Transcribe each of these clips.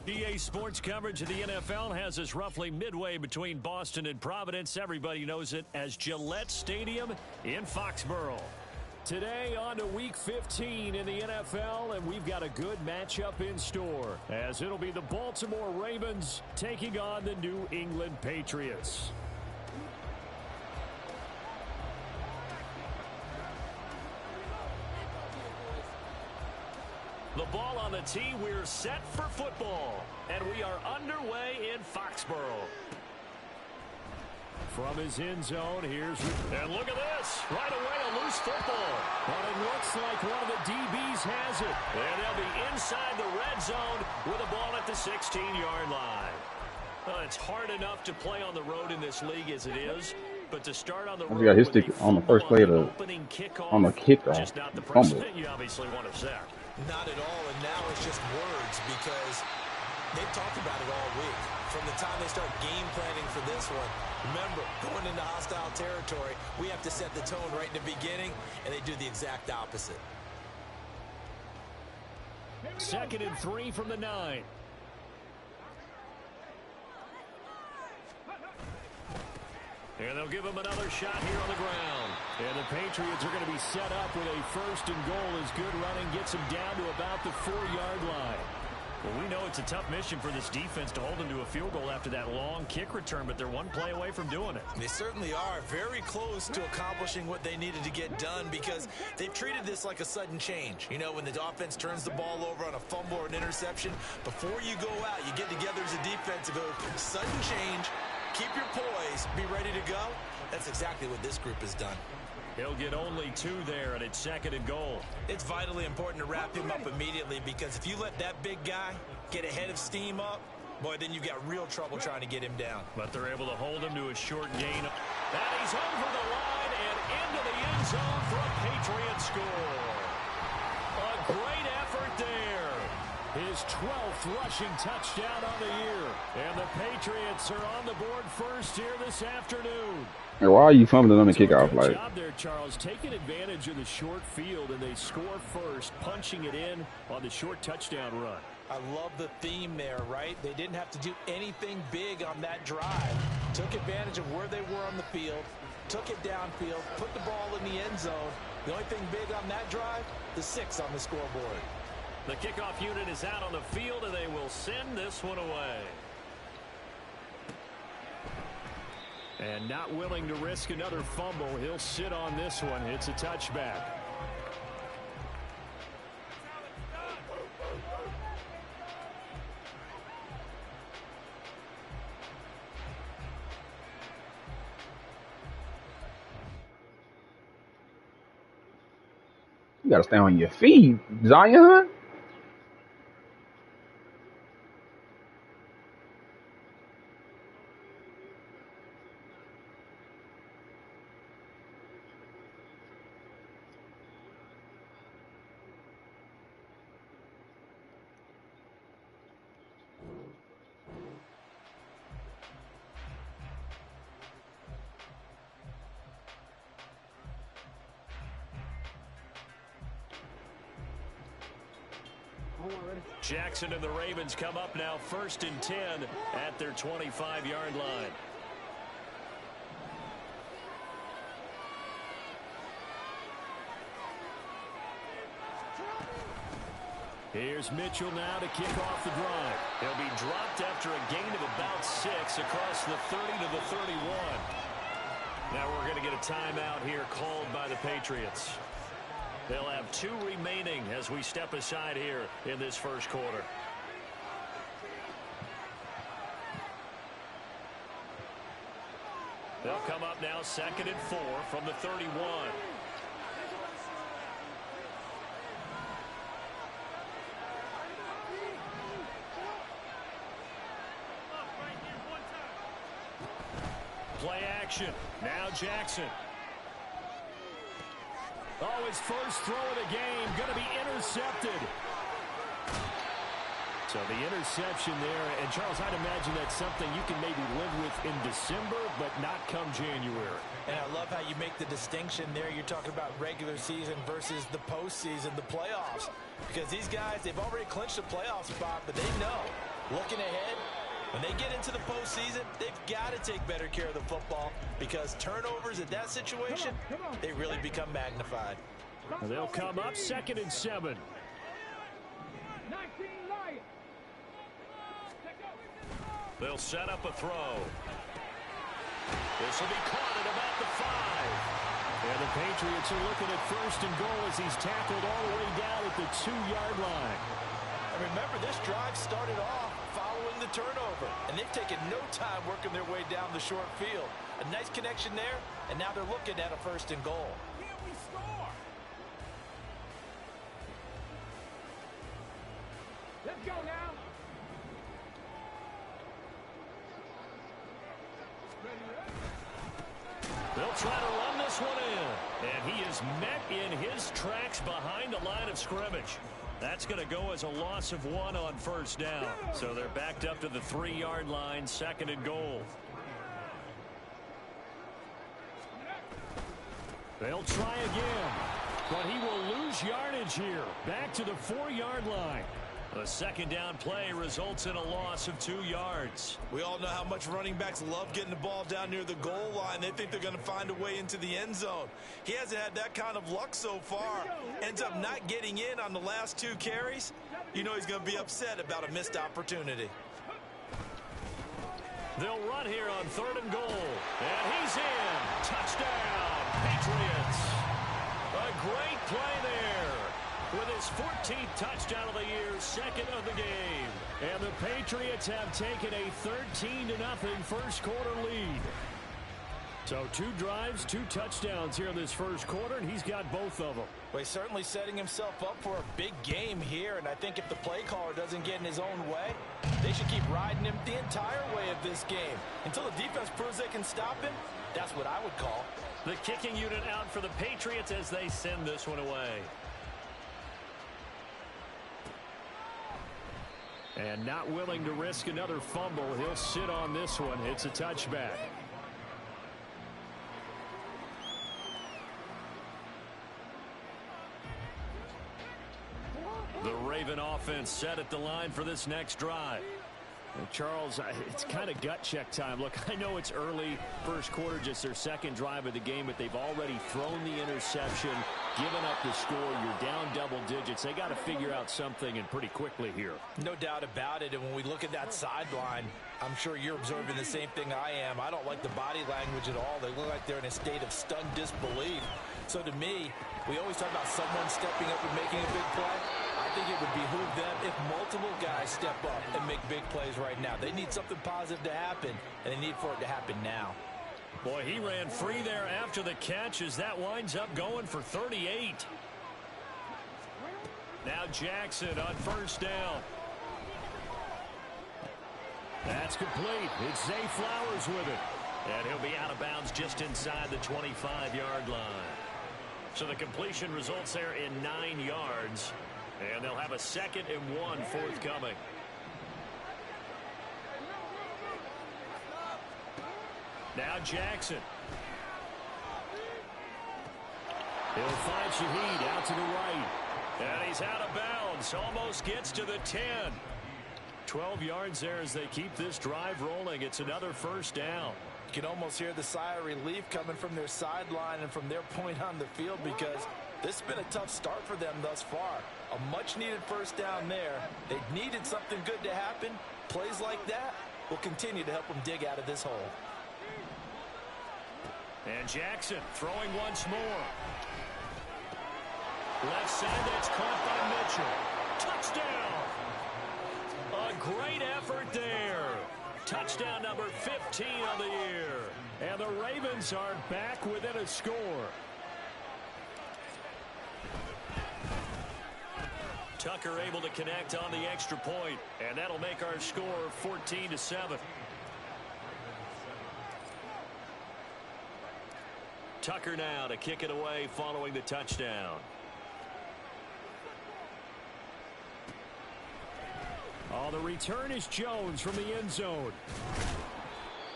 EA Sports coverage of the NFL has us roughly midway between Boston and Providence. Everybody knows it as Gillette Stadium in Foxborough. Today on to Week 15 in the NFL, and we've got a good matchup in store, as it'll be the Baltimore Ravens taking on the New England Patriots. The ball on the tee, we're set for football, and we are underway in Foxborough. From his end zone, and look at this, right away a loose football. But it looks like one of the DBs has it. And they'll be inside the red zone with a ball at the 16-yard line. Well, it's hard enough to play on the road in this league as it is. But to start on the road, got his stick on the first play of the kickoff. Just not the precedent you obviously want to set. Not at all, and now it's just words because they've talked about it all week. From the time they start game planning for this one, remember, going into hostile territory, we have to set the tone right in the beginning, and they do the exact opposite. 2nd and 3 from the 9. And they'll give him another shot here on the ground. And the Patriots are going to be set up with a 1st and goal as good running gets them down to about the 4-yard line. Well, we know it's a tough mission for this defense to hold them to a field goal after that long kick return, but they're one play away from doing it. They certainly are very close to accomplishing what they needed to get done because they've treated this like a sudden change. You know, when the offense turns the ball over on a fumble or an interception, before you go out, you get together as a defense and go, sudden change, keep your poise, be ready to go. That's exactly what this group has done. He'll get only 2 there, and it's 2nd and goal. It's vitally important to wrap him up immediately because if you let that big guy get ahead of steam up, boy, then you've got real trouble trying to get him down. But they're able to hold him to a short gain. And he's over the line and into the end zone for a Patriot score. A great effort there. His 12th rushing touchdown on the year. And the Patriots are on the board first here this afternoon. Hey, why are you fumbling on the kickoff? Good job there, Charles, taking advantage of the short field, and they score first, punching it in on the short touchdown run. I love the theme there, right? They didn't have to do anything big on that drive. Took advantage of where they were on the field, took it downfield, put the ball in the end zone. The only thing big on that drive, the 6 on the scoreboard. The kickoff unit is out on the field, and they will send this one away. And not willing to risk another fumble, he'll sit on this one. It's a touchback. You gotta stay on your feet, Zion. Jackson and the Ravens come up now 1st and 10 at their 25-yard line. Here's Mitchell now to kick off the drive. He'll be dropped after a gain of about 6 across the 30 to the 31. Now we're going to get a timeout here called by the Patriots. They'll have 2 remaining as we step aside here in this first quarter. They'll come up now 2nd and 4 from the 31. Play action. Now Jackson. Oh, his first throw of the game going to be intercepted. So the interception there, and Charles, I'd imagine that's something you can maybe live with in December, but not come January. And I love how you make the distinction there. You're talking about regular season versus the postseason, the playoffs. Because these guys, they've already clinched a playoff spot, but they know Looking ahead, when they get into the postseason, they've got to take better care of the football because turnovers in that situation, they really become magnified. They'll come up 2nd and 7. They'll set up a throw. This will be caught at about the 5. And the Patriots are looking at 1st and goal as he's tackled all the way down at the 2-yard line. And remember, this drive started off following the turnover, and they've taken no time working their way down the short field. A nice connection there, and now they're looking at a 1st and goal. Can't we score? Let's go now. They'll try to run this one in. And he is met in his tracks behind the line of scrimmage. That's going to go as a loss of 1 on 1st down. So they're backed up to the 3-yard line, 2nd and goal. They'll try again. But he will lose yardage here. Back to the 4-yard line. The 2nd down play results in a loss of 2 yards. We all know how much running backs love getting the ball down near the goal line. They think they're going to find a way into the end zone. He hasn't had that kind of luck so far. Ends up not getting in on the last 2 carries. You know he's going to be upset about a missed opportunity. They'll run here on 3rd and goal. And he's in. Touchdown, Patriots. A great play there. With his 14th touchdown of the year, 2nd of the game. And the Patriots have taken a 13-0 first quarter lead. So 2 drives, 2 touchdowns here in this first quarter, and he's got both of them. Well, he's certainly setting himself up for a big game here, and I think if the play caller doesn't get in his own way, they should keep riding him the entire way of this game. Until the defense proves they can stop him, that's what I would call. The kicking unit out for the Patriots as they send this one away. And not willing to risk another fumble. He'll sit on this one. It's a touchback. The Raven offense set at the line for this next drive. And Charles, it's kind of gut check time. Look, I know it's early, first quarter, just their 2nd drive of the game, but they've already thrown the interception, given up the score. You're down double digits. They got to figure out something, and pretty quickly here. No doubt about it. And when we look at that sideline, I'm sure you're observing the same thing I am. I don't like the body language at all. They look like they're in a state of stunned disbelief. So to me, we always talk about someone stepping up and making a big play. I think it would behoove them if multiple guys step up and make big plays right now. They need something positive to happen, and they need for it to happen now. Boy, he ran free there after the catch as that winds up going for 38. Now Jackson on 1st down. That's complete. It's Zay Flowers with it. And he'll be out of bounds just inside the 25-yard line. So the completion results there in 9 yards. And they'll have a 2nd and 1 forthcoming. Now Jackson. He'll find Shaheed out to the right. And he's out of bounds. Almost gets to the 10. 12 yards there as they keep this drive rolling. It's another 1st down. You can almost hear the sigh of relief coming from their sideline and from their point on the field because this has been a tough start for them thus far. A much-needed 1st down there. They needed something good to happen. Plays like that will continue to help them dig out of this hole. And Jackson throwing once more. Left side, that's caught by Mitchell. Touchdown! A great effort there. Touchdown number 15 of the year. And the Ravens are back within a score. Tucker able to connect on the extra point, and that'll make our score 14-7. Tucker now to kick it away following the touchdown. Oh, the return is Jones from the end zone.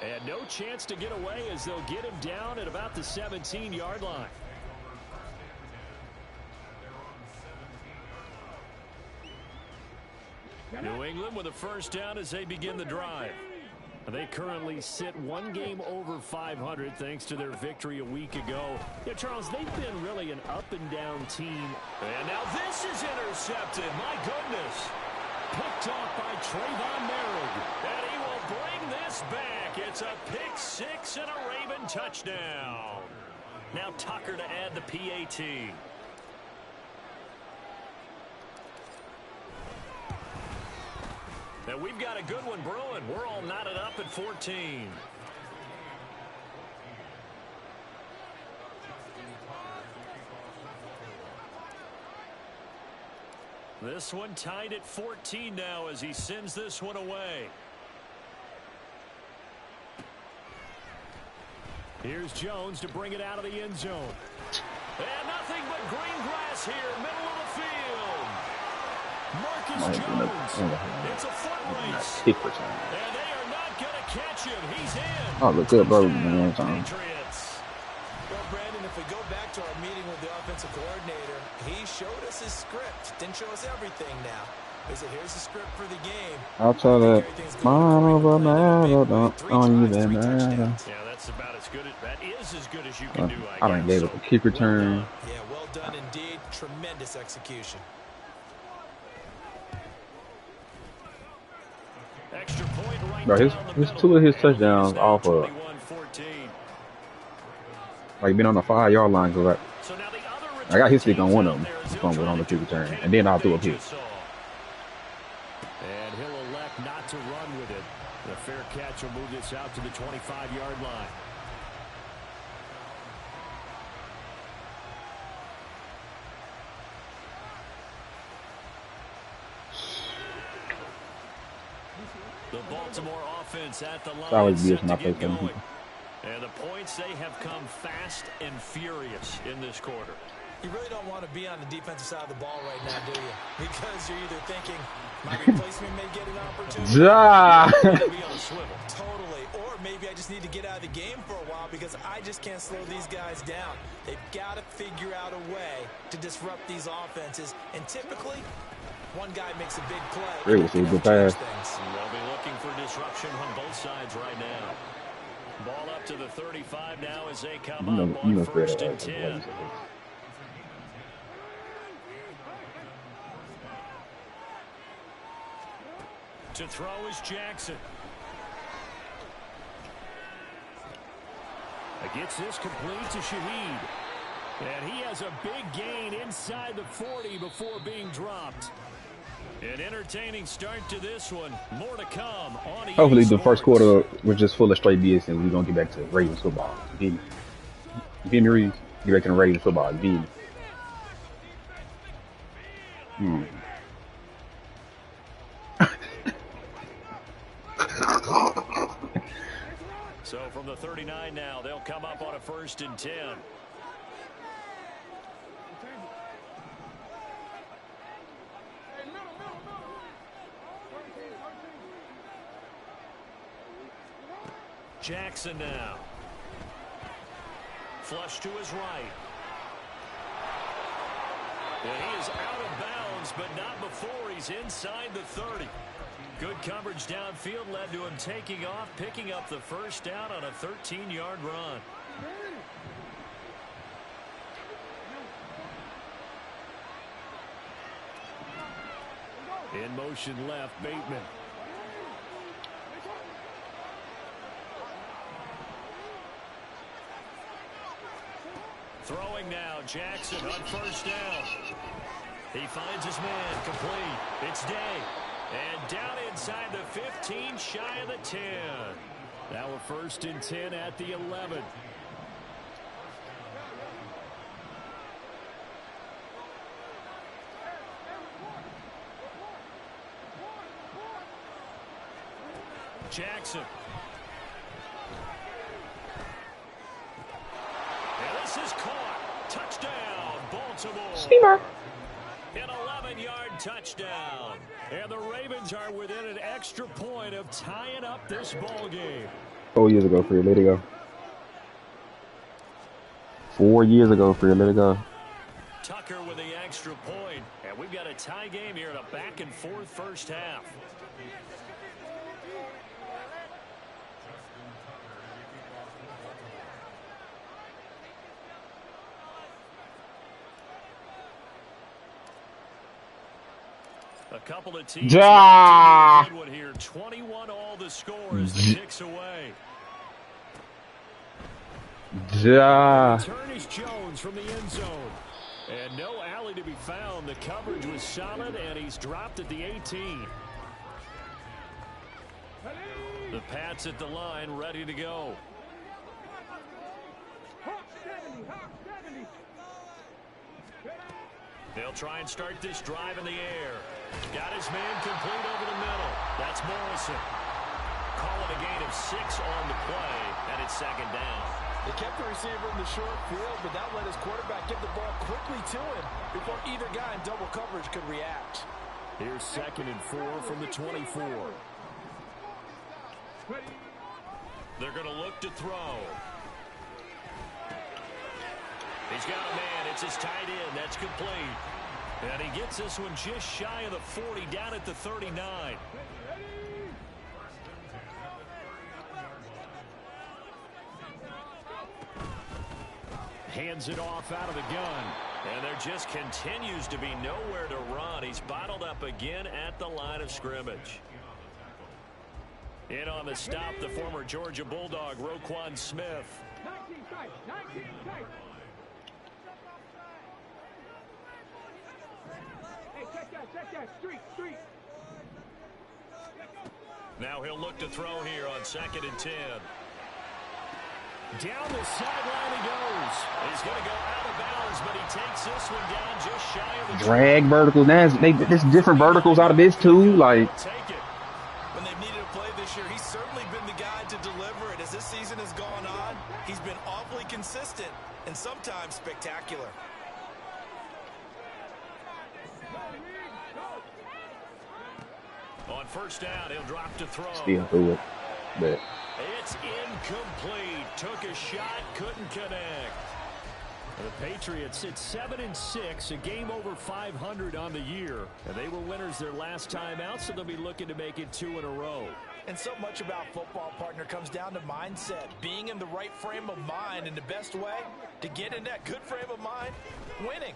And no chance to get away as they'll get him down at about the 17-yard line. New England with a first down as they begin the drive. They currently sit one game over 500 thanks to their victory a week ago. Yeah, Charles, they've been really an up-and-down team. And now this is intercepted. My goodness. Picked off by Trayvon Merrick. And he will bring this back. It's a pick six and a Raven touchdown. Now Tucker to add the PAT. And we've got a good one brewing. We're all knotted up at 14. This one tied at 14 now as he sends this one away. Here's Jones to bring it out of the end zone. And nothing but green grass here, middle of the field. Marcus Jones. It's a foot race. And they are not going to catch him. He's in. Oh, look good, bro. Patriots. Well, Brandon, if we go back to our meeting with the offensive coordinator, he showed us his script. Didn't show us everything now. He said, here's the script for the game. I'll tell that. Mom of a matter, don't even matter. Yeah, that's about as good as that is as good as you can do. I done gave it a kick return. Yeah, well done indeed. Tremendous execution. Extra point right. Bro, his two of his touchdowns off of like been on the 5-yard line. Cause I got his stick on one of them. Fumble on the kick return, and then I'll do a pick. And he'll elect not to run with it. The fair catch will move this out to the 25-yard line. The Baltimore offense at the line set to get going. And the points, they have come fast and furious in this quarter. You really don't want to be on the defensive side of the ball right now, do you? Because you're either thinking, my replacement may get an opportunity. Be on a swivel. Totally. Or maybe I just need to get out of the game for a while because I just can't slow these guys down. They've got to figure out a way to disrupt these offenses. And typically, one guy makes a big play. Really, see, good pass. They'll be looking for disruption on both sides right now. Ball up to the 35 now as they come up on first and 10. To throw is Jackson. Gets this complete to Shaheed. And he has a big gain inside the 40 before being dropped. An entertaining start to this one. More to come on. Hopefully the first quarter was just full of straight BS and we're going to get back to Ravens football. You feel me, Reed? Get back to the Ravens football. You feel me? So from the 39 now, they'll come up on a first and 10. Jackson now. Flush to his right. And he is out of bounds, but not before he's inside the 30. Good coverage downfield led to him taking off, picking up the first down on a 13-yard run. In motion left, Bateman. Throwing now, Jackson on first down. He finds his man, complete. It's Day. And down inside the 15, shy of the 10. Now a first and 10 at the 11. Jackson. And this is caught. Touchdown, Baltimore. Steamer. An 11-yard touchdown. And the Ravens are within an extra point of tying up this ball game. 4 years ago, Free, let it go. 4 years ago, Free, let it go. Tucker with the extra point. And we've got a tie game here in a back-and-forth first half. A couple of teams good one here. 21 all the score as the kicks away. Turn is Jones from the end zone. And no alley to be found. The coverage was solid, and he's dropped at the 18. The Pats at the line, ready to go. They'll try and start this drive in the air. Got his man complete over the middle. That's Morrison. Call it a gain of 6 on the play, and it's second down. They kept the receiver in the short field, but that let his quarterback get the ball quickly to him before either guy in double coverage could react. Here's 2nd and 4 from the 24. They're going to look to throw. He's got a man. It's his tight end. That's complete. And he gets this one just shy of the 40, down at the 39. Hands it off out of the gun. And there just continues to be nowhere to run. He's bottled up again at the line of scrimmage. In on the stop, the former Georgia Bulldog, Roquan Smith. 19 tight, 19 tight. Hey, check that, street. Now he'll look to throw here on 2nd and 10. Down the sideline he goes. He's going to go out of bounds, but he takes this one down just shy of the drag verticals. There's different verticals out of this too. Like, take it. When they've needed a play this year, he's certainly been the guy to deliver it. As this season has gone on, he's been awfully consistent and sometimes spectacular. On first down, he'll drop to throw. Still through it, but it's incomplete. Took a shot, couldn't connect. The Patriots sit 7-6, a game over 500 on the year. And they were winners their last time out, so they'll be looking to make it 2 in a row. And so much about football, partner, comes down to mindset. Being in the right frame of mind, and the best way to get in that good frame of mind, winning.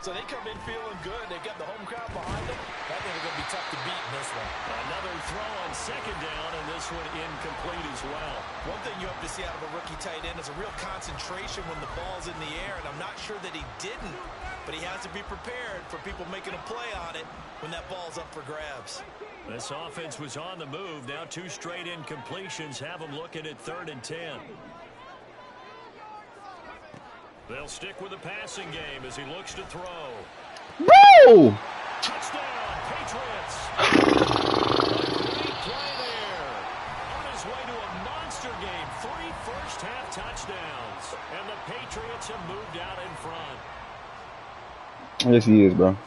So they come in feeling good. They've got the home crowd behind them. I think they're going to be tough to beat in this one. Another throw on 2nd down, and this one incomplete as well. One thing you hope to see out of a rookie tight end is a real concentration when the ball's in the air, and I'm not sure that he didn't, but he has to be prepared for people making a play on it when that ball's up for grabs. This offense was on the move. Now 2 straight incompletions have them looking at 3rd and 10. They'll stick with the passing game as he looks to throw. Woo! Touchdown, Patriots. Great play there. On his way to a monster game. 3 first-half touchdowns. And the Patriots have moved out in front. Yes, he is, bro.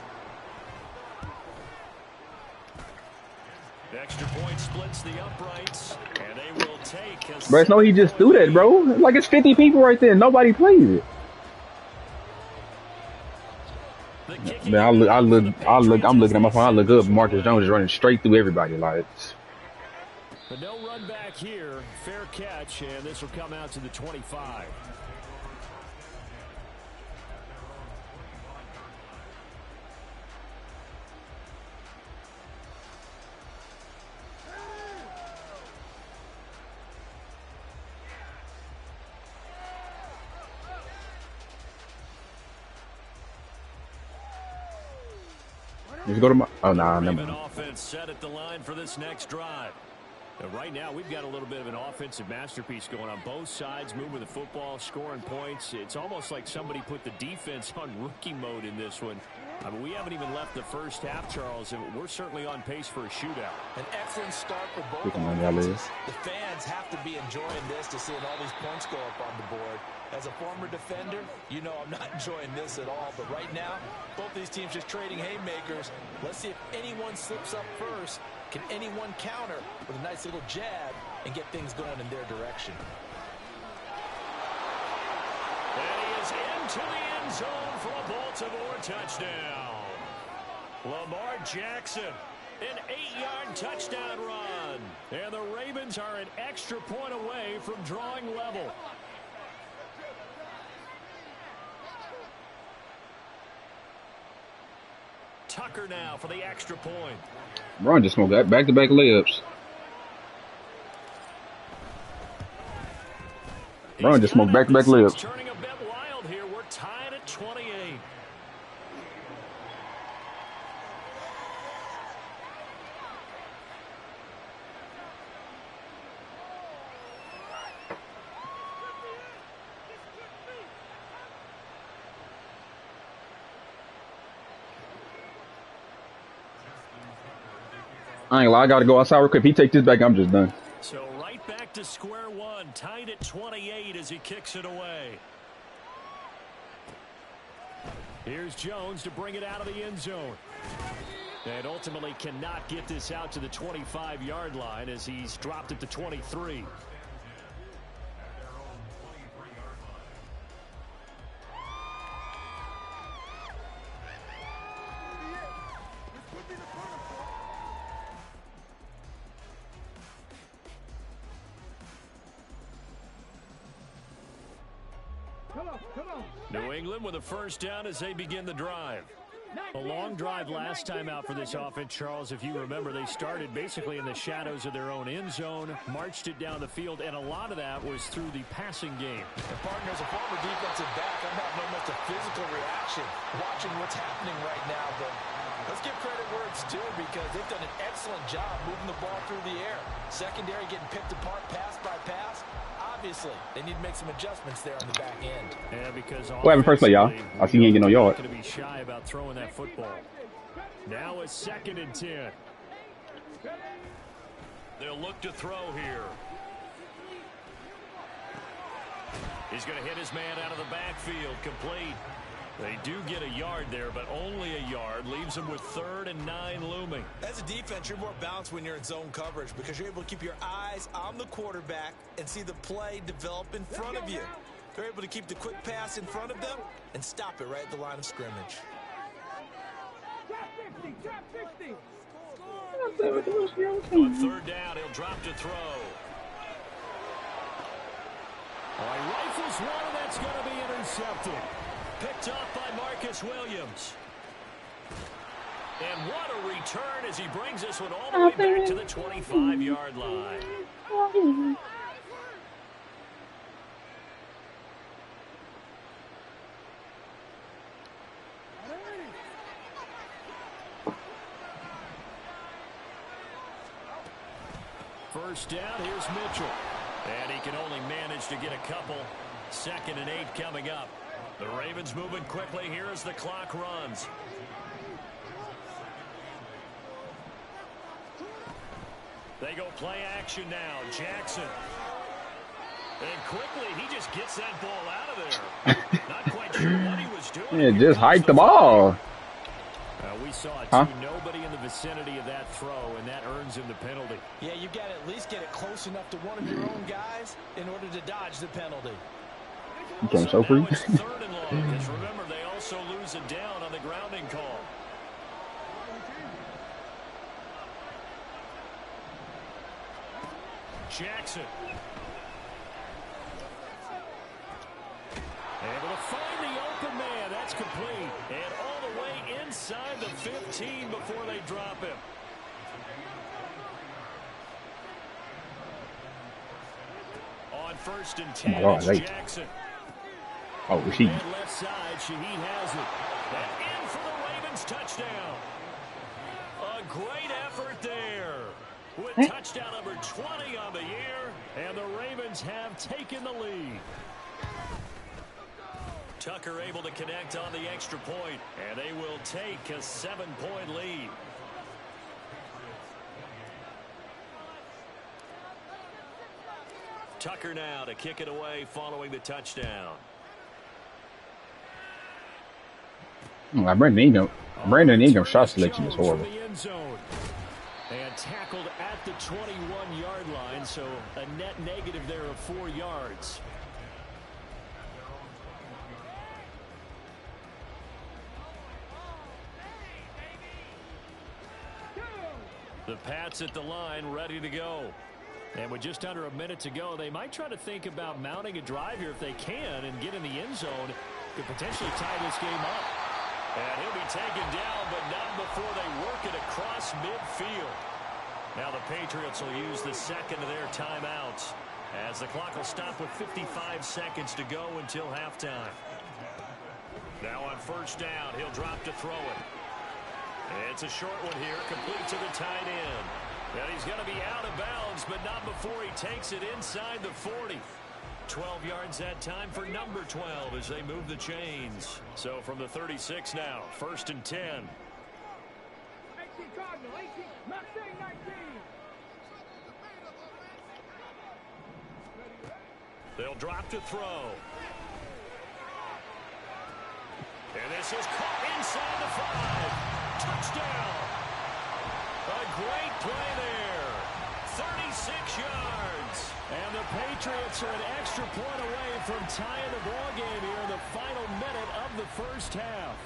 Extra point splits the uprights. And they will take a... Bro, it's no, he just threw that, bro. Like, it's 50 people right there. Nobody plays it. Man, I'm looking at my phone. I look up. Marcus Jones is running straight through everybody. Like, but no run back here. Fair catch, and this will come out to the 25. let's go to my. Oh, nah, never mind. Offense set at the line for this next drive. Right now, we've got a little bit of an offensive masterpiece going on both sides, moving the football, scoring points. It's almost like somebody put the defense on rookie mode in this one. I mean, we haven't even left the first half, Charles, and we're certainly on pace for a shootout. An excellent start for both offenses. The fans have to be enjoying this to seeing all these points go up on the board. As a former defender, you know I'm not enjoying this at all. But right now, both these teams just trading haymakers. Let's see if anyone slips up first. Can anyone counter with a nice little jab and get things going in their direction? And he is into the end zone for a Baltimore touchdown. Lamar Jackson, an 8-yard touchdown run. And the Ravens are an extra point away from drawing level. Tucker now for the extra point. Ron just smoked that back-to-back layups. Ron just smoked back-to-back layups. Turning a bit wild here. We're tied at 28. I ain't lie, I gotta go outside real quick. If he take this back, I'm just done. So right back to square one, tied at 28 as he kicks it away. Here's Jones to bring it out of the end zone. And ultimately cannot get this out to the 25-yard line as he's dropped it to 23. New England with a first down as they begin the drive. A long drive last time out for this offense, Charles. If you remember, they started basically in the shadows of their own end zone, marched it down the field, and a lot of that was through the passing game. The partner's a former defensive back. I'm having almost a physical reaction watching what's happening right now. But let's give credit where it's due because they've done an excellent job moving the ball through the air. Secondary getting picked apart pass by pass. Obviously, they need to make some adjustments there on the back end. Yeah, because what happened first play, y'all? I see he ain't getting no yard. Going to be shy about throwing that football. Now it's 2nd and 10. They'll look to throw here. He's going to hit his man out of the backfield, complete. They do get a yard there, but only a yard. Leaves them with 3rd and 9 looming. As a defense, you're more balanced when you're in zone coverage because you're able to keep your eyes on the quarterback and see the play develop in front of you. They're able to keep the quick pass in front of them and stop it right at the line of scrimmage. On 3rd down, he'll drop to throw. He rifles one, and that's going to be intercepted. Picked off by Marcus Williams. And what a return as he brings this one all the way back to the 25-yard line. First down, here's Mitchell. And he can only manage to get a couple. 2nd and 8 coming up. The Ravens moving quickly here as the clock runs. They go play action now. Jackson. And quickly, he just gets that ball out of there. Not quite sure what he was doing. Yeah, just hike the ball. We saw it huh? Nobody in the vicinity of that throw, and that earns him the penalty. Yeah, you've got to at least get it close enough to one of your own guys in order to dodge the penalty. You came so free. It's 3rd and long, because remember, they also lose it down on the grounding call. Jackson. Able to find the open man. That's complete. And all the way inside the 15 before they drop him. On 1st and 10, God, it's Jackson. Oh, Rashid. And left side, Shaheed has it. And in for the Ravens touchdown. A great effort there. With touchdown number 20 on the year. And the Ravens have taken the lead. Tucker able to connect on the extra point. And they will take a 7-point lead. Tucker now to kick it away following the touchdown. Brandon Ingram shot selection is horrible. And tackled at the 21-yard line, so a net negative there of 4 yards. The Pats at the line, ready to go. And with just under a minute to go, they might try to think about mounting a drive here if they can and get in the end zone. Could potentially tie this game up. And he'll be taken down, but not before they work it across midfield. Now the Patriots will use the second of their timeouts as the clock will stop with 55 seconds to go until halftime. Now on first down, he'll drop to throw it. It's a short one here, complete to the tight end. And he's going to be out of bounds, but not before he takes it inside the 40. 12 yards that time for number 12 as they move the chains. So from the 36 now, first and 10. 18 Cardinal, 18, Mustang 19. They'll drop to throw. And this is caught inside the 5. Touchdown. A great play there. 36 yards. And the Patriots are an extra point away from tying the ball game here in the final minute of the first half.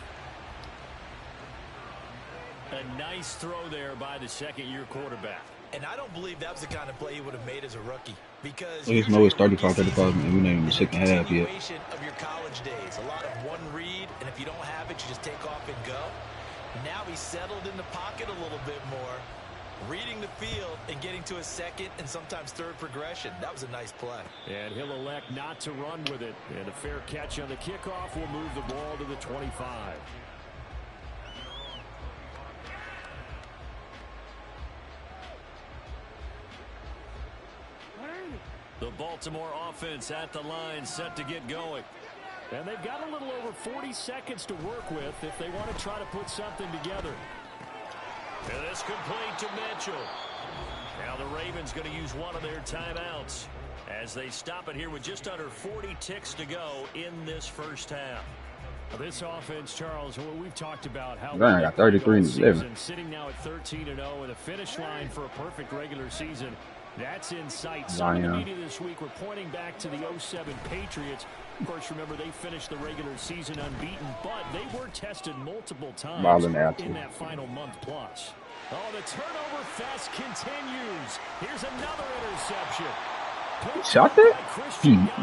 A nice throw there by the second-year quarterback. And I don't believe that was the kind of play he would have made as a rookie. Because he's know it's 35-35, and we're not even in the second half yet. Of your college days, a lot of one read, and if you don't have it, you just take off and go. Now he's settled in the pocket a little bit more, reading the field and getting to a second and sometimes third progression. That was a nice play. And he'll elect not to run with it. And a fair catch on the kickoff will move the ball to the 25. The Baltimore offense at the line, set to get going. And they've got a little over 40 seconds to work with if they want to try to put something together. And this complete to Mitchell. Now the Ravens going to use one of their timeouts as they stop it here with just under 40 ticks to go in this first half. This offense, Charles, we've talked about how I got 33-11. Sitting now at 13-0 and a finish line for a perfect regular season. That's in sight. Some of the media this week were pointing back to the 07 Patriots. Of course, remember, they finished the regular season unbeaten, but they were tested multiple times in that final month plus. Oh, the turnover fest continues. Here's another interception. Shot that?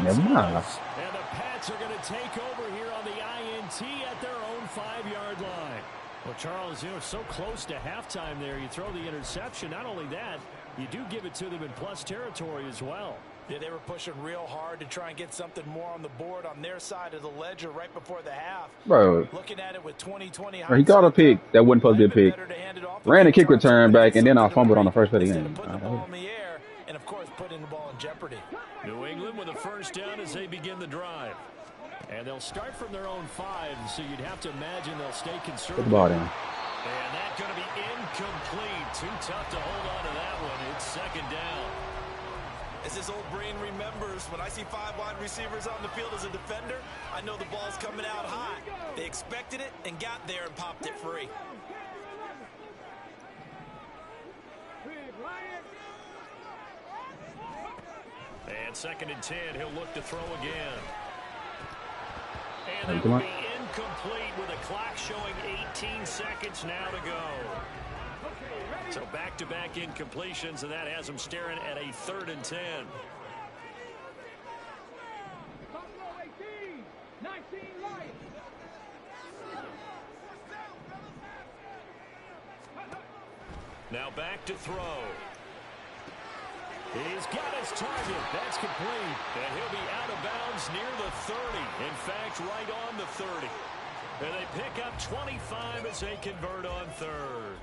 Never mind. And the Pats are going to take over here on the INT at their own 5-yard line. Well, Charles, so close to halftime there. You throw the interception. Not only that, you do give it to them in plus territory as well. Yeah, they were pushing real hard to try and get something more on the board on their side of the ledger right before the half. Bro, looking at it with 2020. He got a pick that wasn't supposed to be a pick. Ran a kick return back, and then I fumbled on the first play of the game. Putting the ball in the air, and of course putting the ball in jeopardy. New England with a first down as they begin the drive. And they'll start from their own 5, so you'd have to imagine they'll stay conservative. Put the ball down. And that's going to be incomplete. Too tough to hold on to that one. It's second down. As his old brain remembers, when I see 5 wide receivers on the field as a defender, I know the ball's coming out high. They expected it and got there and popped it free. And second and 10, he'll look to throw again. And that will be incomplete with a clock showing 18 seconds now to go. So back-to-back incompletions, and that has them staring at a 3rd and 10. 18, 19 right. Now back to throw. He's got his target. That's complete. And he'll be out of bounds near the 30. In fact, right on the 30. And they pick up 25 as they convert on 3rd.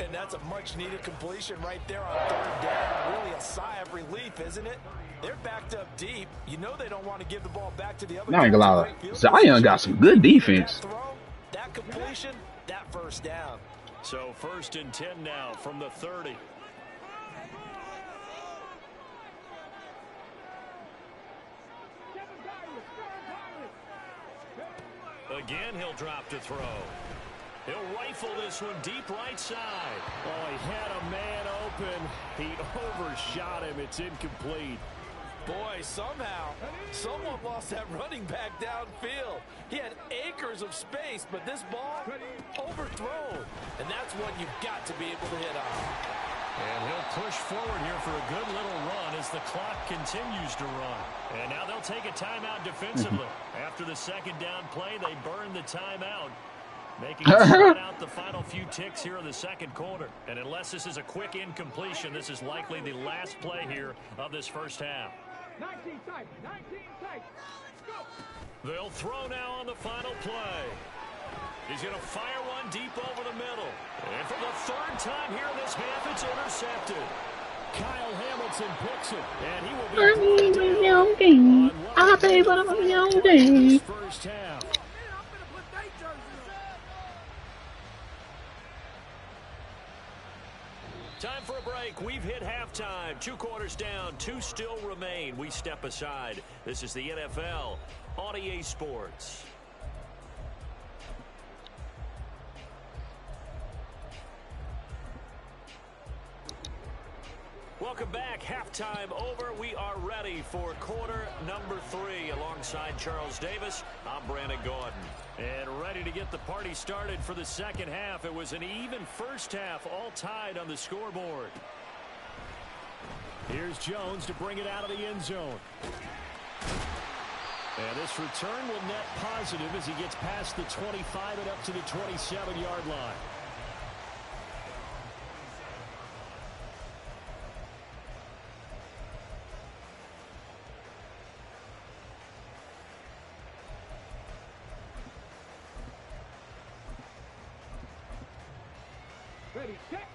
And that's a much-needed completion right there on 3rd down. Really a sigh of relief, isn't it? They're backed up deep. You know they don't want to give the ball back to the other. Now I ain't gonna lie. Zion got some good defense. That throw, that completion, that first down. So 1st and 10 now from the 30. Again, he'll drop to throw. He'll rifle this one deep right side. Oh, he had a man open. He overshot him. It's incomplete. Boy, somehow, someone lost that running back downfield. He had acres of space, but this ball overthrown. And that's one you've got to be able to hit on. And he'll push forward here for a good little run as the clock continues to run. And now they'll take a timeout defensively. After the second down play, they burn the timeout, making it spread out the final few ticks here in the second quarter. And unless this is a quick incompletion, this is likely the last play here of this first half. 19 tight, 19 tight. Go. They'll throw now on the final play. He's going to fire one deep over the middle. And for the third time here in this half, it's intercepted. Kyle Hamilton picks it, and he will be I'll tell you what I'm going to do. First half. Time for a break. We've hit halftime. 2 quarters down. 2 still remain. We step aside. This is the NFL on EA Sports. Welcome back. Halftime over. We are ready for quarter number 3 alongside Charles Davis. I'm Brandon Gordon. And ready to get the party started for the second half. It was an even first half, all tied on the scoreboard. Here's Jones to bring it out of the end zone. And this return will net positive as he gets past the 25 and up to the 27-yard line.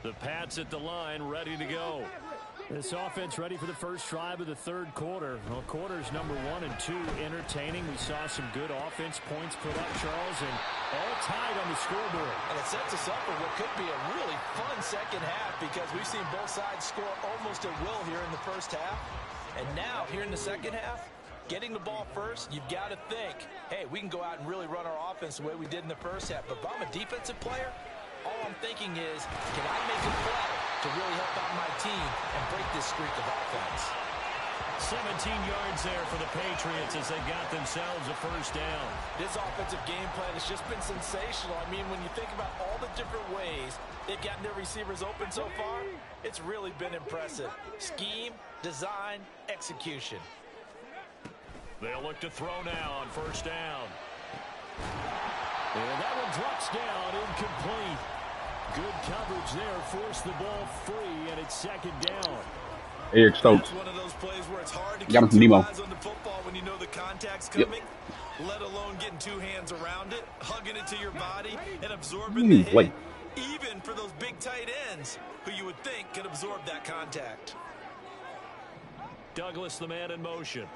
The Pats at the line, ready to go. This offense ready for the first drive of the third quarter. Well, quarters number 1 and 2 entertaining. We saw some good offense points put up, Charles, and all tied on the scoreboard. And it sets us up for what could be a really fun second half because we've seen both sides score almost at will here in the first half. And now, here in the second half, getting the ball first, you've got to think, hey, we can go out and really run our offense the way we did in the first half. But if I'm a defensive player, all I'm thinking is, can I make a play to really help out my team and break this streak of offense? 17 yards there for the Patriots as they got themselves a first down. This offensive game plan has just been sensational. I mean, when you think about all the different ways they've gotten their receivers open so far, it's really been impressive. Scheme, design, execution. They'll look to throw now on first down. And that one drops down, incomplete. Good coverage there, forced the ball free, and it's second down. Eric Stokes. That's one of those plays where it's hard to Got him get from two Nemo. eyes on the football when you know the contact's coming, let alone getting 2 hands around it, hugging it to your body, and absorbing the hit. Even for those big tight ends who you would think could absorb that contact. Douglas, the man in motion.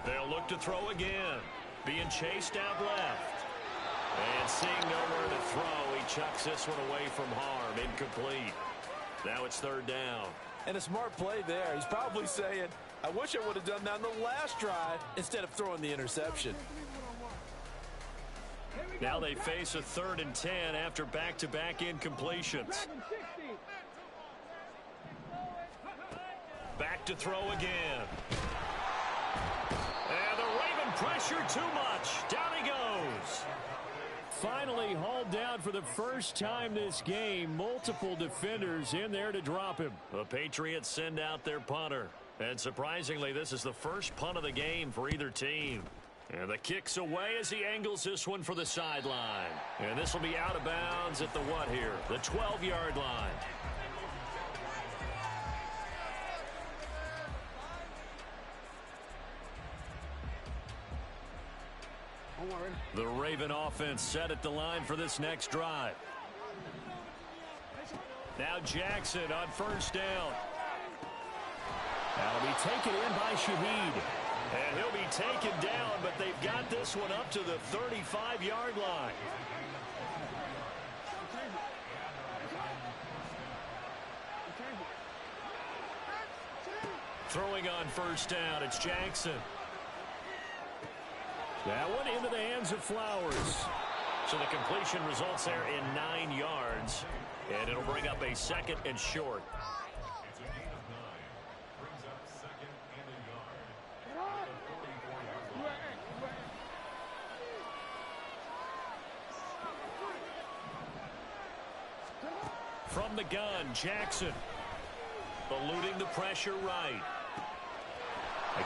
They'll look to throw again. Being chased out left. And seeing nowhere to throw, he chucks this one away from harm. Incomplete. Now it's third down. And a smart play there. He's probably saying, I wish I would have done that on the last drive instead of throwing the interception. Now they face a 3rd and 10 after back-to-back incompletions. Back to throw again. And the Raven pressure too much. Down he goes. Finally hauled down for the first time this game. Multiple defenders in there to drop him. The Patriots send out their punter. And surprisingly, this is the first punt of the game for either team. And the kick's away as he angles this one for the sideline. And this will be out of bounds at the what here? The 12-yard line. The Raven offense set at the line for this next drive. Now Jackson on first down. That'll be taken in by Shaheed. And he'll be taken down, but they've got this one up to the 35-yard line. Throwing on first down, it's Jackson. That one into the hands of Flowers. So the completion results there in 9 yards. And it'll bring up a 2nd and short. From the gun, Jackson. Eluding the pressure right.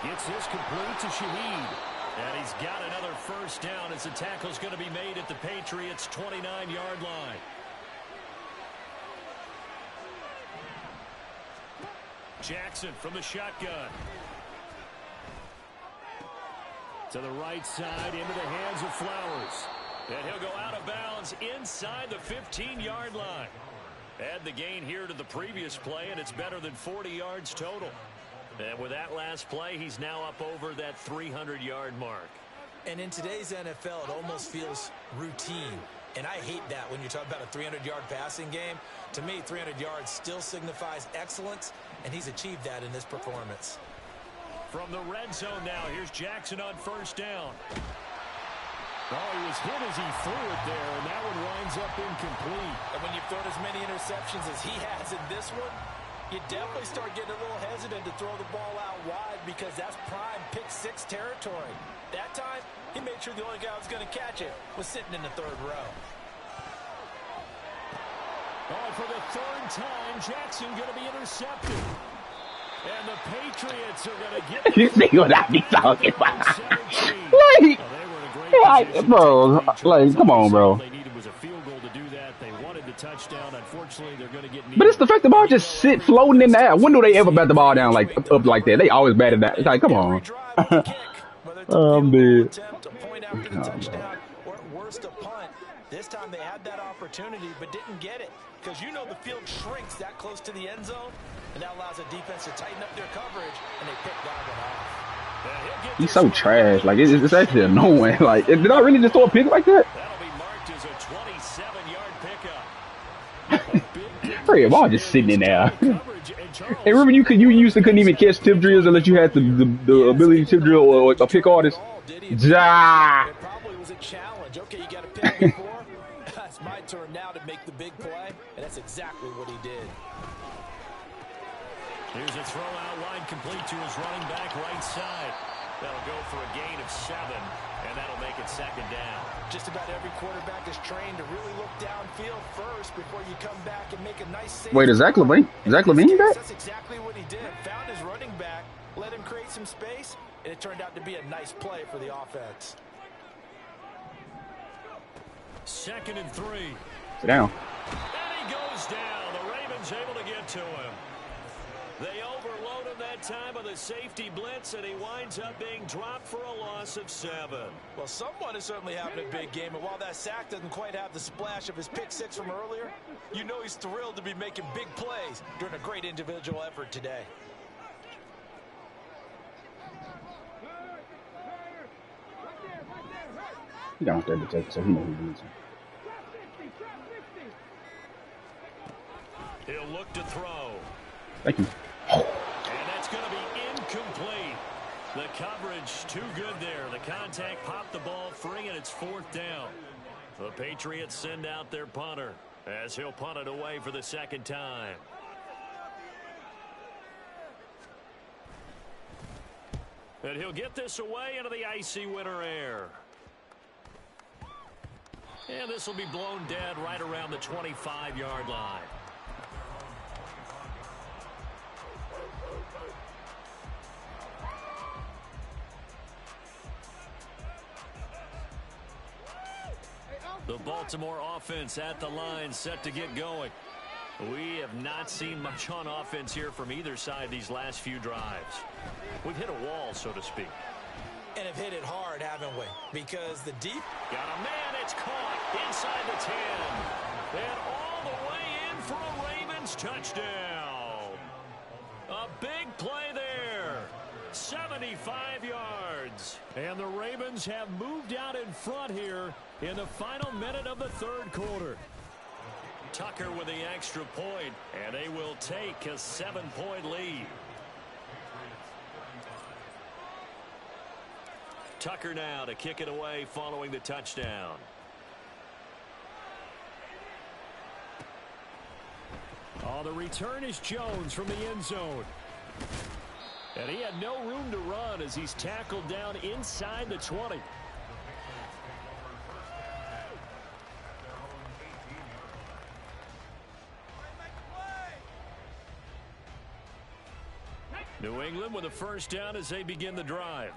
Gets this complete to Shaheed. And he's got another first down as the tackle's going to be made at the Patriots' 29-yard line. Jackson from the shotgun. To the right side, into the hands of Flowers. And he'll go out of bounds inside the 15-yard line. Add the gain here to the previous play, and it's better than 40 yards total. And with that last play, he's now up over that 300-yard mark. And in today's NFL, it almost feels routine. And I hate that when you talk about a 300-yard passing game. To me, 300 yards still signifies excellence, and he's achieved that in this performance. From the red zone now, here's Jackson on first down. Oh, he was hit as he threw it there, and that one winds up incomplete. And when you've thrown as many interceptions as he has in this one, you definitely start getting a little hesitant to throw the ball out wide because that's prime pick-6 territory. That time, he made sure the only guy who was going to catch it was sitting in the third row. Oh, for the third time, Jackson going to be intercepted. And the Patriots are going to get... You see what I be talking about? Like, bro, like, come on, bro. They needed was a field goal to do that. They wanted the touchdown. Unfortunately, they're going to get... But it's the fact the ball just sit floating in the air. When do they ever bat the ball down like up like that? They always batted that. It's like, come on. Oh, man. This time they had that opportunity but didn't get it because you know the field shrinks that close to the end zone, and that allows the defense to tighten up their coverage, and they pick that one off. He's so trash. Like, it's actually annoying. Like, did I really just throw a pick like that? That'll be marked as a 27-yard pickup. Hey, ball just sitting in there. Hey, remember you used to couldn't even catch tip drills unless you had the ability to tip drill or a pick artist. Ja. It probably was a challenge. Okay, you got a pick before. It's my turn now to make the big play, and that's exactly what he did. Here's a throw out line complete to his running back right side. That'll go for a gain of 7, and that'll make it second down. Just about every quarterback is trained to really look downfield first before you come back and make a nice save. Wait, is Zach Levine back? That's exactly what he did. Found his running back, let him create some space, and it turned out to be a nice play for the offense. 2nd and 3. Sit down. And he goes down. The Ravens able to get to him. They overload him that time with a safety blitz, and he winds up being dropped for a loss of 7. Well, someone is certainly having a big game, and while that sack doesn't quite have the splash of his pick-6 from earlier, you know he's thrilled to be making big plays during a great individual effort today. He got there to take, so he knows he's losing. He'll look to throw. Thank you. And that's going to be incomplete. The coverage too good there. The contact popped the ball free, and it's 4th down. The Patriots send out their punter as he'll punt it away for the 2nd time. And he'll get this away into the icy winter air. And this will be blown dead right around the 25-yard line. The Baltimore offense at the line, set to get going. We have not seen much on offense here from either side these last few drives. We've hit a wall, so to speak. And have hit it hard, haven't we? Because the deep... Got a man, it's caught inside the 10. And all the way in for a Ravens touchdown. A big play there. 75 yards. And the Ravens have moved out in front here in the final minute of the 3rd quarter. Tucker with the extra point, and they will take a 7-point lead. Tucker now to kick it away following the touchdown. Oh, the return is Jones from the end zone. And he had no room to run as he's tackled down inside the 20. New England with a first down as they begin the drive.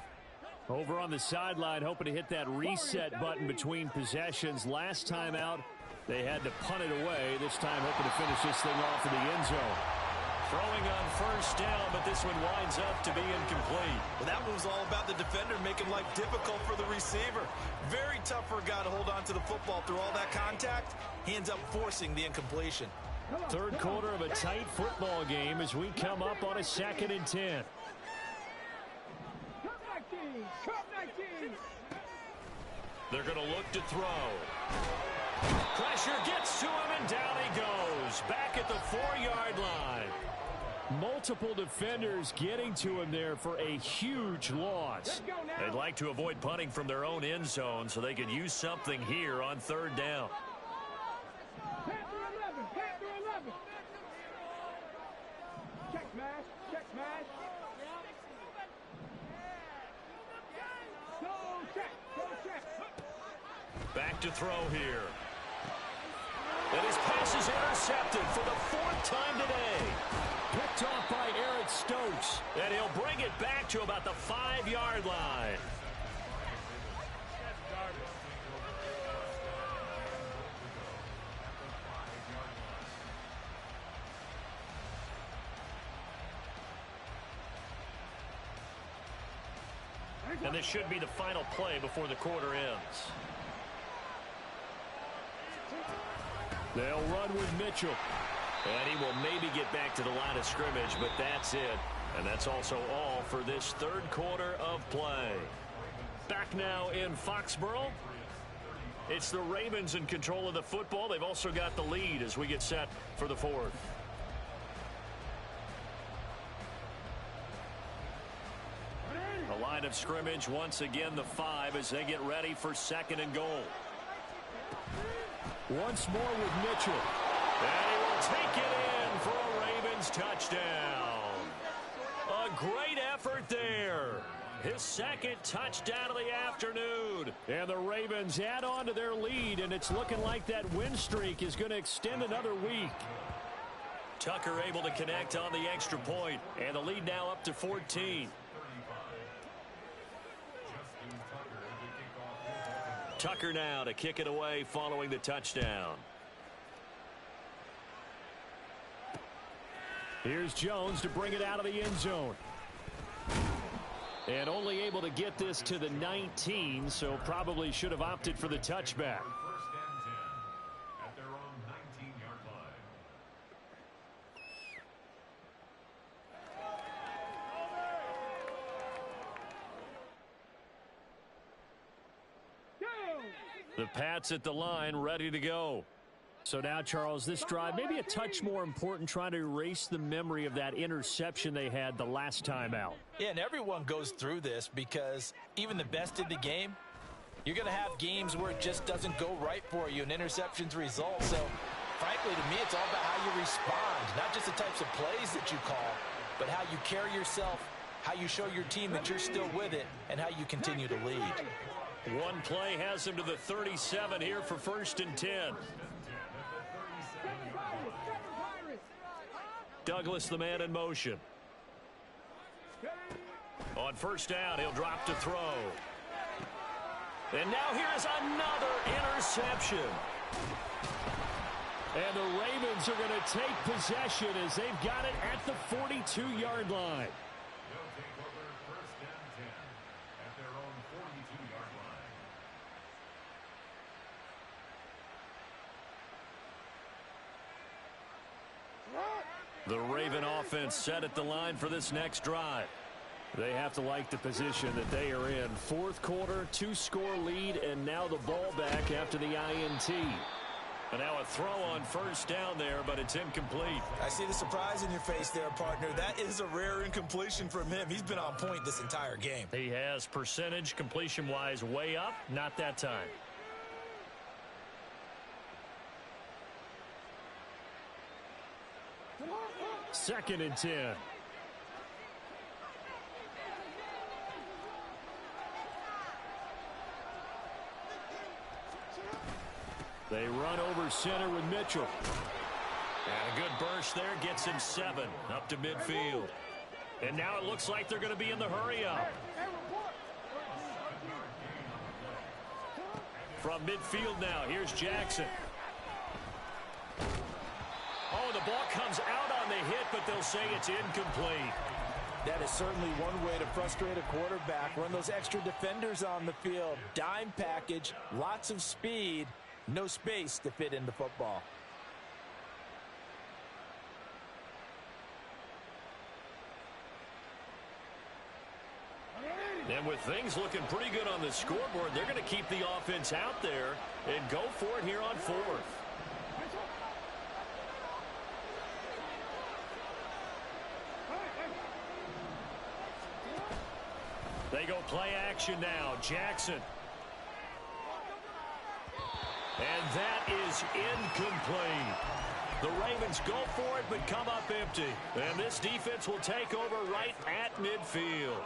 Over on the sideline, hoping to hit that reset button between possessions. Last time out, they had to punt it away. This time hoping to finish this thing off in the end zone. Throwing on first down, but this one winds up to be incomplete. Well, that one was all about the defender making life difficult for the receiver. Very tough for a guy to hold on to the football through all that contact. He ends up forcing the incompletion. Third quarter of a tight football game as we come up on a 2nd and 10. They're going to look to throw. Pressure gets to him, and down he goes. Back at the 4-yard line. Multiple defenders getting to him there for a huge loss. They'd like to avoid punting from their own end zone so they could use something here on 3rd down. Check smash, check smash. Go check, go check. Back to throw here. And his pass is intercepted for the 4th time today. Picked off by Eric Stokes. And he'll bring it back to about the 5-yard line. And this should be the final play before the quarter ends. They'll run with Mitchell. And he will maybe get back to the line of scrimmage, but that's it. And that's also all for this 3rd quarter of play. Back now in Foxborough. It's the Ravens in control of the football. They've also got the lead as we get set for the 4th. The line of scrimmage once again the 5 as they get ready for 2nd and goal. Once more with Mitchell. And he will take it in for a Ravens touchdown. A great effort there. His 2nd touchdown of the afternoon. And the Ravens add on to their lead, and it's looking like that win streak is going to extend another week. Tucker able to connect on the extra point, and the lead now up to 14. Tucker now to kick it away following the touchdown. Here's Jones to bring it out of the end zone. And only able to get this to the 19, so probably should have opted for the touchback. The Pats at the line ready to go. So now, Charles, this drive maybe a touch more important, trying to erase the memory of that interception they had the last time out. Yeah, and everyone goes through this because even the best in the game, you're going to have games where it just doesn't go right for you and interceptions result. So, frankly, to me, it's all about how you respond, not just the types of plays that you call, but how you carry yourself, how you show your team that you're still with it, and how you continue to lead. One play has him to the 37 here for 1st and 10. Douglas, the man in motion. On 1st down, he'll drop to throw. And now here is another interception. And the Ravens are going to take possession as they've got it at the 42-yard line. The Raven offense set at the line for this next drive. They have to like the position that they are in. 4th quarter, 2-score lead, and now the ball back after the INT. And now a throw on 1st down there, but it's incomplete. I see the surprise in your face there, partner. That is a rare incompletion from him. He's been on point this entire game. He has percentage completion-wise way up, not that time. Second and 10. They run over center with Mitchell. And a good burst there gets him 7 up to midfield. And now it looks like they're going to be in the hurry-up. From midfield now, here's Jackson. Oh, the ball comes out on the hit, but they'll say it's incomplete. That is certainly one way to frustrate a quarterback. Run those extra defenders on the field. Dime package, lots of speed, no space to fit in the football. And with things looking pretty good on the scoreboard, they're going to keep the offense out there and go for it here on fourth. They go play action now. Jackson. And that is incomplete. The Ravens go for it but come up empty. And this defense will take over right at midfield.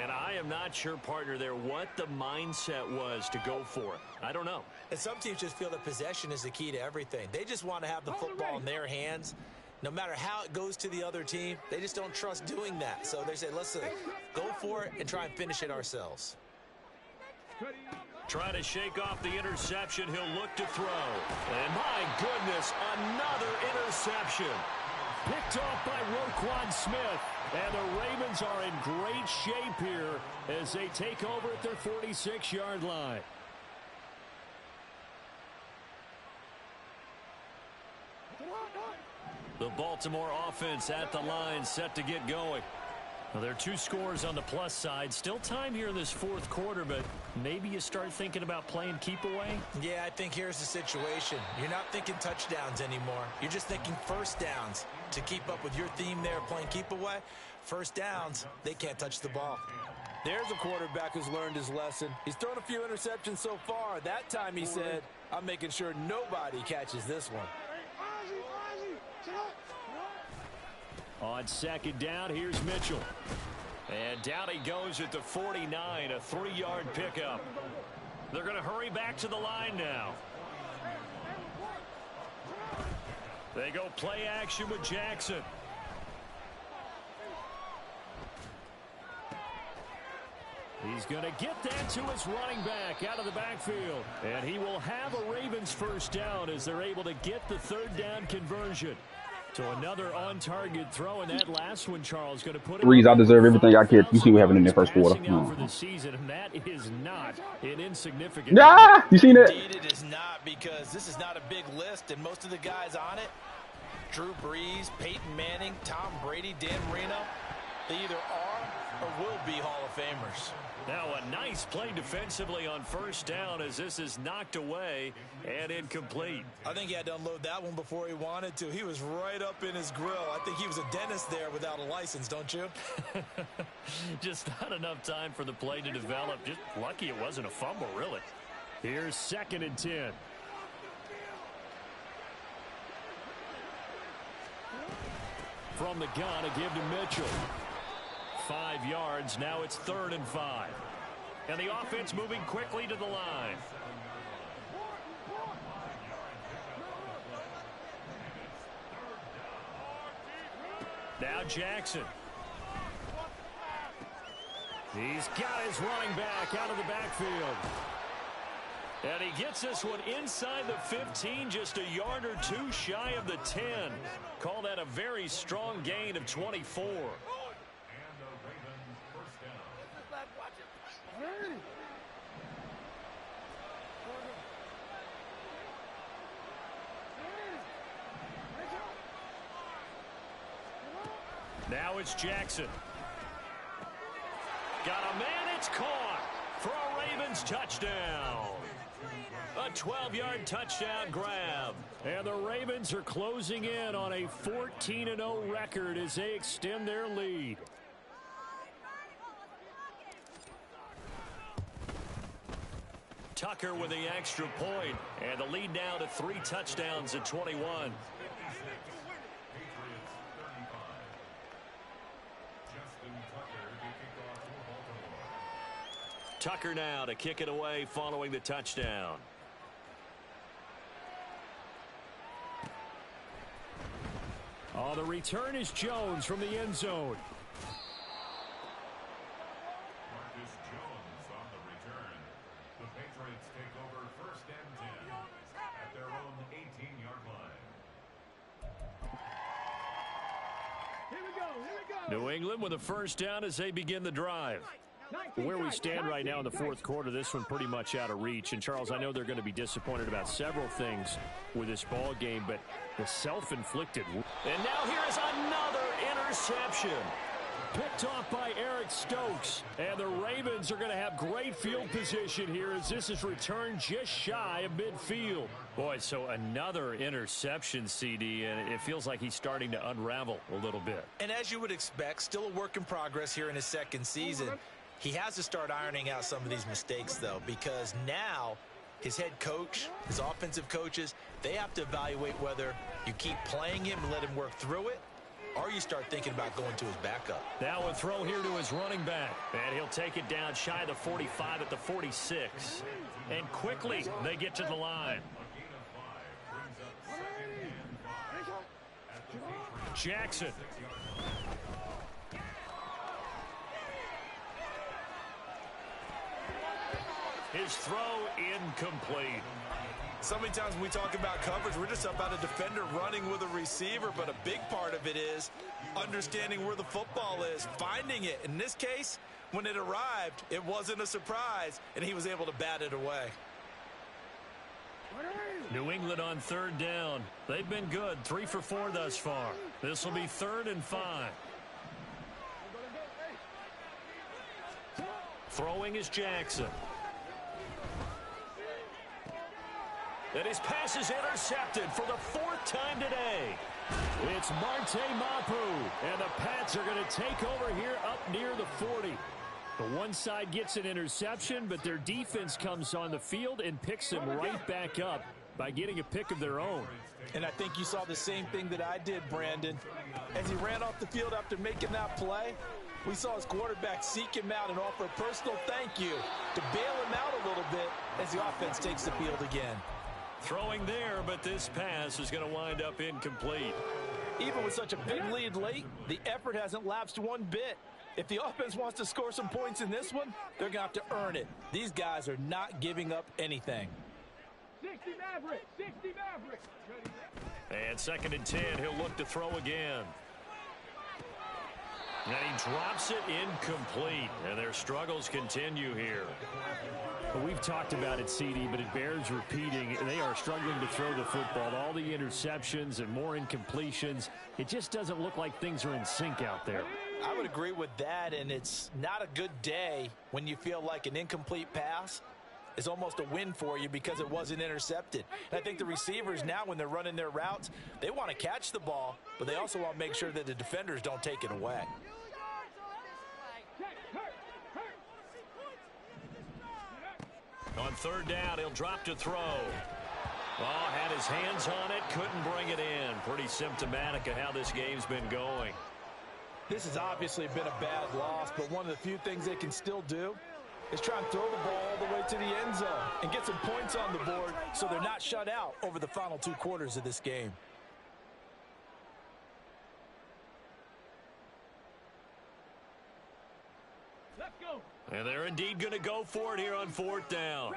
And I am not sure, partner, there what the mindset was to go for it. I don't know. And some teams just feel that possession is the key to everything. They just want to have the football in their hands. No matter how it goes to the other team, they just don't trust doing that. So they say, listen, go for it and try and finish it ourselves. Try to shake off the interception. He'll look to throw. And my goodness, another interception. Picked off by Roquan Smith. And the Ravens are in great shape here as they take over at their 46-yard line. The Baltimore offense at the line, set to get going. Well, there are two scores on the plus side. Still time here in this fourth quarter, but maybe you start thinking about playing keep away? Yeah, I think here's the situation. You're not thinking touchdowns anymore. You're just thinking first downs. To keep up with your theme there, playing keep away, first downs, they can't touch the ball. There's a quarterback who's learned his lesson. He's thrown a few interceptions so far. That time he said, I'm making sure nobody catches this one. On second down, here's Mitchell. And down he goes at the 49, a 3-yard pickup. They're going to hurry back to the line now. They go play action with Jackson. He's going to get that to his running back out of the backfield. And he will have a Ravens first down as they're able to get the third down conversion. So another on-target throw, and that last one, Charles, going to put it. Reese, I deserve everything I get. You see what happened in the first quarter. For the season, and that is not an insignificant. Yeah, you seen that? Indeed, it is not, because this is not a big list, and most of the guys on it, Drew Brees, Peyton Manning, Tom Brady, Dan Marino, they either are or will be Hall of Famers. Now a nice play defensively on first down as this is knocked away and incomplete. I think he had to unload that one before he wanted to. He was right up in his grill. I think he was a dentist there without a license, don't you? Just not enough time for the play to develop. Just lucky it wasn't a fumble, really. Here's 2nd and 10. From the gun, a give to Mitchell. 5 yards. Now it's 3rd and 5. And the offense moving quickly to the line. Now Jackson. He's got his running back out of the backfield. And he gets this one inside the 15, just a yard or two shy of the 10. Call that a very strong gain of 24. Now it's Jackson. Got a man, it's caught for a Ravens touchdown. A 12-yard touchdown grab. And the Ravens are closing in on a 14-0 record as they extend their lead. Tucker with the extra point, and the lead now to 3 touchdowns at 21. Tucker now to kick it away following the touchdown. On the return is Jones from the end zone. New England with a first down as they begin the drive. Where we stand right now in the fourth quarter, this one pretty much out of reach. And, Charles, I know they're going to be disappointed about several things with this ball game, but the self-inflicted. And now here is another interception. Picked off by Eric Stokes. And the Ravens are going to have great field position here as this is returned just shy of midfield. Boy, so another interception, CD, and it feels like he's starting to unravel a little bit. And as you would expect, still a work in progress here in his second season. He has to start ironing out some of these mistakes, though, because now his head coach, his offensive coaches, they have to evaluate whether you keep playing him and let him work through it, or you start thinking about going to his backup. Now a throw here to his running back. And he'll take it down shy of the 45 at the 46. And quickly they get to the line. Jackson. His throw incomplete. So many times when we talk about coverage, we're just about a defender running with a receiver, but a big part of it is understanding where the football is, finding it. In this case, when it arrived, it wasn't a surprise, and he was able to bat it away. New England on third down. They've been good, 3 for 4 thus far. This will be 3rd and 5. Throwing is Jackson. And his pass is intercepted for the 4th time today. It's Marte Mapu, and the Pats are going to take over here up near the 40. The one side gets an interception, but their defense comes on the field and picks them right back up by getting a pick of their own. And I think you saw the same thing that I did, Brandon. As he ran off the field after making that play, we saw his quarterback seek him out and offer a personal thank you to bail him out a little bit as the offense takes the field again. Throwing there, but this pass is going to wind up incomplete. Even with such a big lead late, the effort hasn't lapsed one bit. If the offense wants to score some points in this one, they're going to have to earn it. These guys are not giving up anything. 60 Maverick, 60 Maverick. And 2nd and 10, he'll look to throw again. And he drops it incomplete, and their struggles continue here. Well, we've talked about it, CD, but it bears repeating. They are struggling to throw the football. All the interceptions and more incompletions. It just doesn't look like things are in sync out there. I would agree with that, and it's not a good day when you feel like an incomplete pass is almost a win for you because it wasn't intercepted. And I think the receivers now, when they're running their routes, they want to catch the ball, but they also want to make sure that the defenders don't take it away. On 3rd down, he'll drop to throw. Oh, had his hands on it, couldn't bring it in. Pretty symptomatic of how this game's been going. This has obviously been a bad loss, but one of the few things they can still do is try and throw the ball all the way to the end zone and get some points on the board so they're not shut out over the final 2 quarters of this game. Let's go. And they're indeed going to go for it here on 4th down.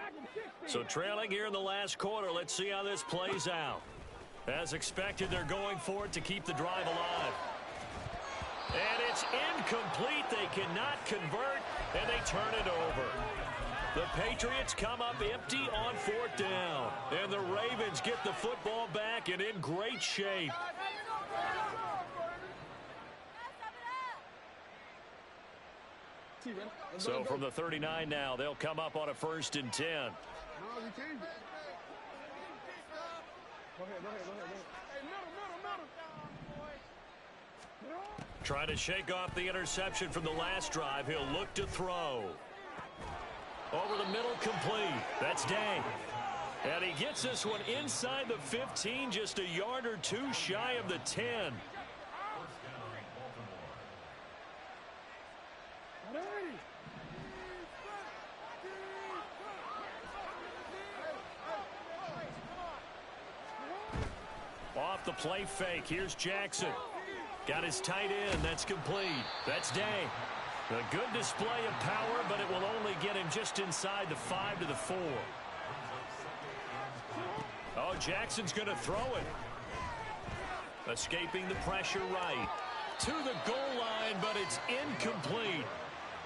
So trailing here in the last quarter, let's see how this plays out. As expected, they're going for it to keep the drive alive. And it's incomplete. They cannot convert, and they turn it over. The Patriots come up empty on 4th down. And the Ravens get the football back and in great shape. So from the 39 now, they'll come up on a 1st and 10. Trying to shake off the interception from the last drive. He'll look to throw. Over the middle, complete. That's Day. And he gets this one inside the 15, just a yard or 2 shy of the 10. Off the play fake. Here's Jackson. Got his tight end. That's complete. That's Day. A good display of power, but it will only get him just inside the 5 to the 4. Oh, Jackson's going to throw it. Escaping the pressure right. to the goal line, but it's incomplete.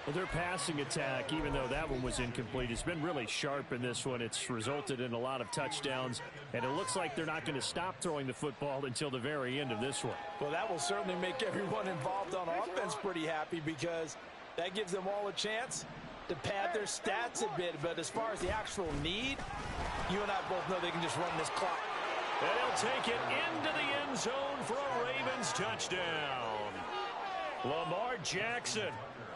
Well, their passing attack, even though that one was incomplete, has been really sharp in this one. It's resulted in a lot of touchdowns, and it looks like they're not going to stop throwing the football until the very end of this one. Well, that will certainly make everyone involved on offense pretty happy because that gives them all a chance to pad their stats a bit. But as far as the actual need, you and I both know they can just run this clock. And he'll take it into the end zone for a Ravens touchdown. Lamar Jackson,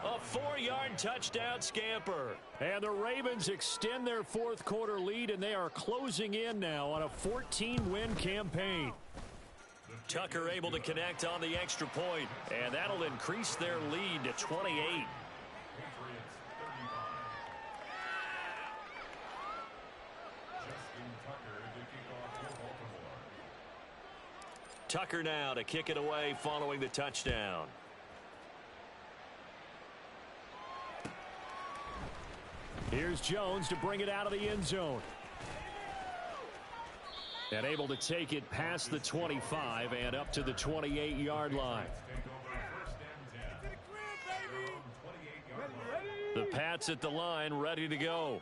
a 4-yard touchdown scamper. And the Ravens extend their fourth quarter lead, and they are closing in now on a 14-win campaign. Tucker able to connect on the extra point, and that'll increase their lead to 28. Tucker now to kick it away following the touchdown. Here's Jones to bring it out of the end zone. And able to take it past the 25 and up to the 28-yard line. The Pats at the line, ready to go.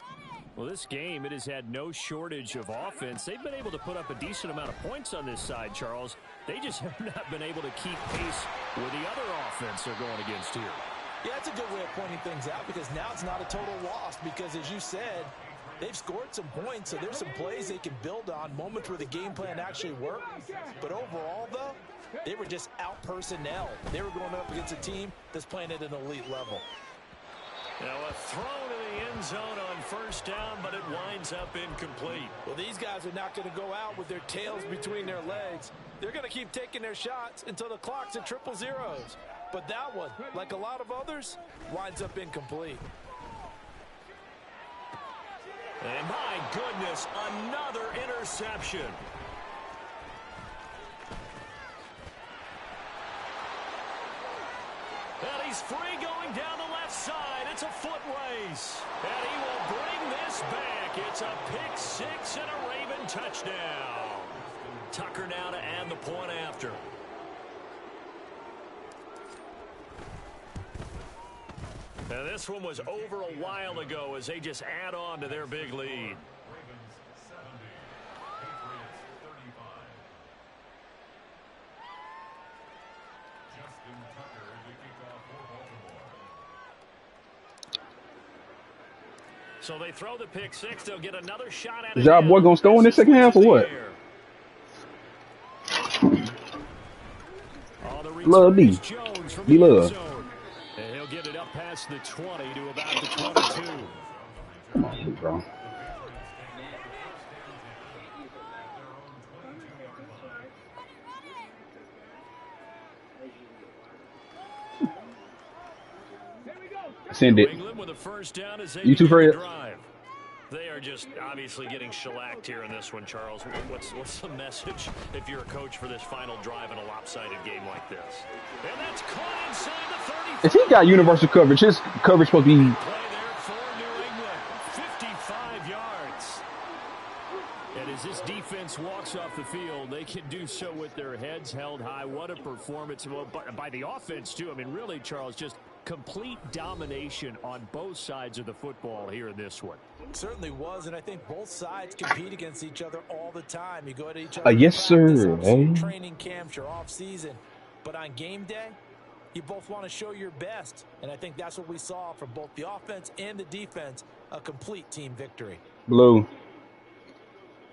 Well, this game, it has had no shortage of offense. They've been able to put up a decent amount of points on this side, Charles. They just have not been able to keep pace with the other offense they're going against here. Yeah, that's a good way of pointing things out because now it's not a total loss because, as you said, they've scored some points, so there's some plays they can build on, moments where the game plan actually worked. But overall, though, they were just out-personnel. They were going up against a team that's playing at an elite level. Now a throw to the end zone on first down, but it winds up incomplete. Well, these guys are not going to go out with their tails between their legs. They're going to keep taking their shots until the clock's at triple zeros. But that one, like a lot of others, winds up incomplete. And my goodness, another interception. And he's free going down the left side. It's a foot race. And he will bring this back. It's a pick six and a Raven touchdown. Tucker now to add the point after. And this one was over a while ago as they just add on to their big lead. So they throw the pick six. They'll get another shot at it. Is y'all boy gonna score in this second half or what? Love D. D love. And he'll get it up past the 20 to about the 22. Come on, bro. Send it. You too, Fred? They are just obviously getting shellacked here in this one, Charles. What's the message if you're a coach for this final drive in a lopsided game like this? And that's caught inside the 35. If he got universal coverage, his coverage supposed to be. Play there for New England. 55 yards. And as this defense walks off the field, they can do so with their heads held high. What a performance by the offense, too. I mean, really, Charles, just complete domination on both sides of the football here in this one. It certainly was, and I think both sides compete against each other all the time. You go to each other. Yes, sir. Training camps, your off season, but on game day, you both want to show your best, and I think that's what we saw from both the offense and the defense. A complete team victory. Blue.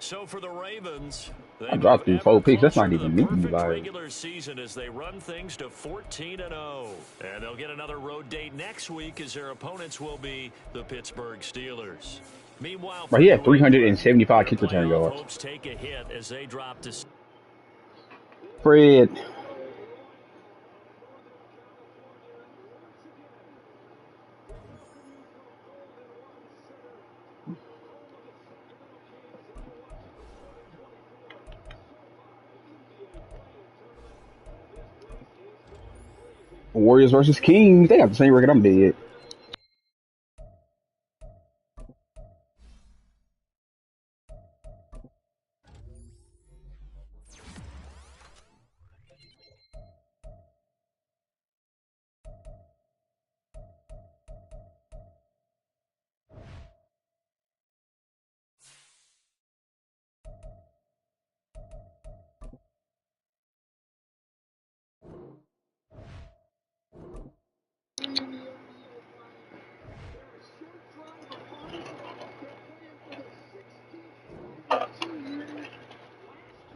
So for the Ravens, I dropped these 4 picks. That's not even me. Regular season as they run things to 14-0, and they'll get another road date next week as their opponents will be the Pittsburgh Steelers. Meanwhile, he had 375 kick return yards. Hopes take a hit as they drop to Fred. Warriors versus Kings. They got the same record. I'm dead.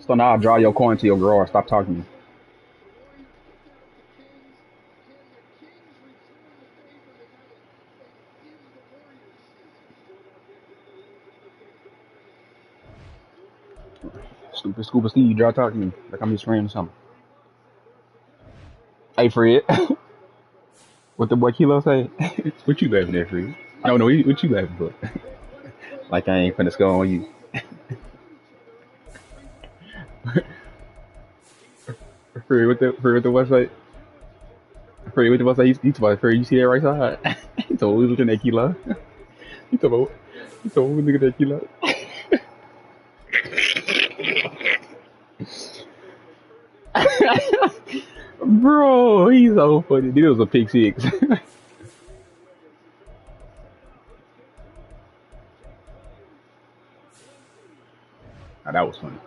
So now I'll draw your coin to your garage. Stop talking to me. Stupid Scuba Steve, draw talking to me. Like I'm his friend or something. Hey, Fred. What the boy Kilo say? What you laughing at, Fred? No, what you laughing for? Like I ain't finna score on you. Fred, what the website? Fred, what the website? He told Fred, you see that right side? He told me looking at Kilo. He told me looking at Kilo. Bro, he's so funny. This was a pick six. Now, that was funny.